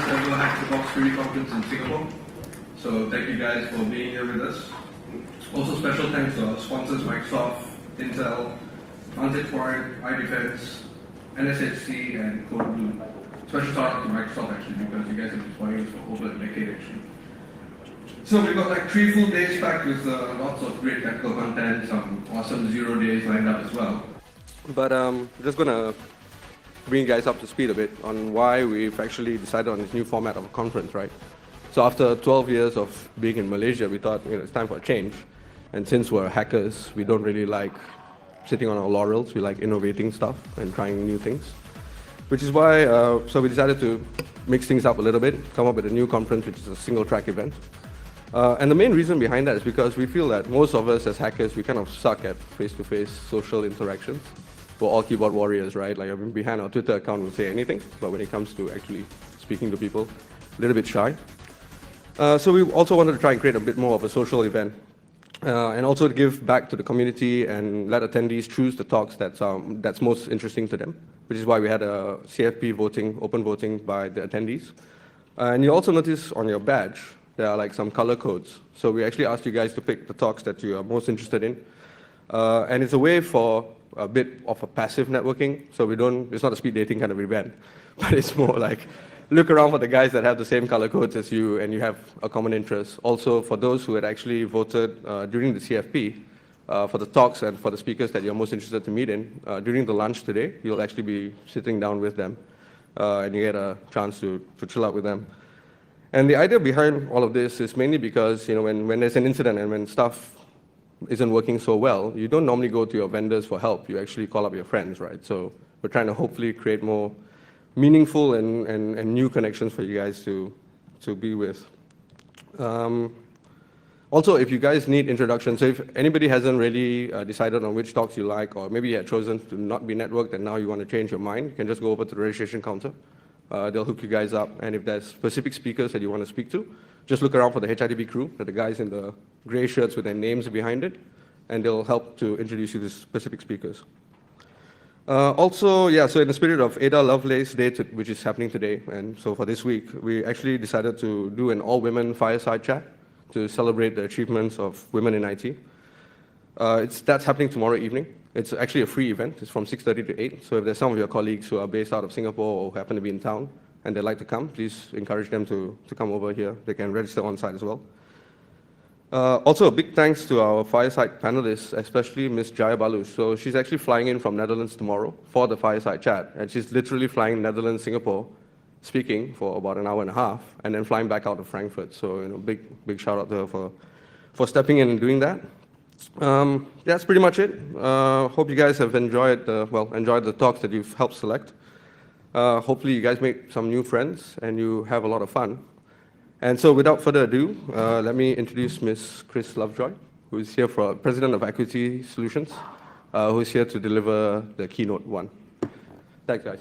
first ever Hack the Box Free conference in Singapore. So thank you guys for being here with us. Also special thanks to our sponsors Microsoft, Intel, Point, iDefense, NSHC, and Code Blue. Special shout out to Microsoft actually because you guys have been supporting us for over a decade actually. So we've got like 3 full days packed with lots of great technical content, some awesome 0 days lined up as well. But just gonna bring you guys up to speed a bit on why we've actually decided on this new format of a conference, right? So after 12 years of being in Malaysia, we thought it's time for a change. And since we're hackers, we don't really like sitting on our laurels. We like innovating stuff and trying new things. Which is why, so we decided to mix things up a little bit, come up with a new conference, which is a single track event. And the main reason behind that is because we feel that most of us as hackers, we kind of suck at face-to-face social interactions. We're all keyboard warriors, right? Like behind our Twitter account, we'll say anything, but when it comes to actually speaking to people, a little bit shy. So we also wanted to try and create a bit more of a social event, and also to give back to the community and let attendees choose the talks that's most interesting to them, which is why we had a CFP voting, open voting by the attendees. And you also notice on your badge, there are like some color codes. So we actually asked you guys to pick the talks that you are most interested in. And it's a way for a bit of a passive networking. So it's not a speed dating kind of event, but it's more like look around for the guys that have the same color codes as you and you have a common interest. Also, for those who had actually voted during the CFP, for the talks and for the speakers that you're most interested to meet in, during the lunch today, you'll actually be sitting down with them and you get a chance to chill out with them. And the idea behind all of this is mainly because when there's an incident and when stuff isn't working so well, you don't normally go to your vendors for help. You actually call up your friends, right? So we're trying to hopefully create more meaningful and new connections for you guys to be with. Also, if you guys need introductions, so if anybody hasn't really decided on which talks you like, or maybe you had chosen to not be networked and now you want to change your mind, you can just go over to the registration counter. They'll hook you guys up, and if there's specific speakers that you want to speak to, just look around for the HIDB crew, the guys in the gray shirts with their names behind it, and they'll help to introduce you to specific speakers. Also, so in the spirit of Ada Lovelace Day, which is happening today, and so for this week, we actually decided to do an all-women fireside chat to celebrate the achievements of women in IT. That's happening tomorrow evening. It's actually a free event. It's from 6:30 to 8. So if there's some of your colleagues who are based out of Singapore or happen to be in town and they'd like to come, please encourage them to come over here. They can register on site as well. Also, a big thanks to our fireside panelists, especially Ms. Jaya Balu. So she's actually flying in from Netherlands tomorrow for the fireside chat. And she's literally flying Netherlands, Singapore, speaking for about an hour and a half, and then flying back out to Frankfurt. So big shout out to her for stepping in and doing that. That's pretty much it. Hope you guys have enjoyed the talks that you've helped select. Hopefully you guys make some new friends and you have a lot of fun. And so without further ado, let me introduce Ms. Chris Lovejoy, who is here for President of Equity Solutions, who is here to deliver the keynote 1. Thanks, guys.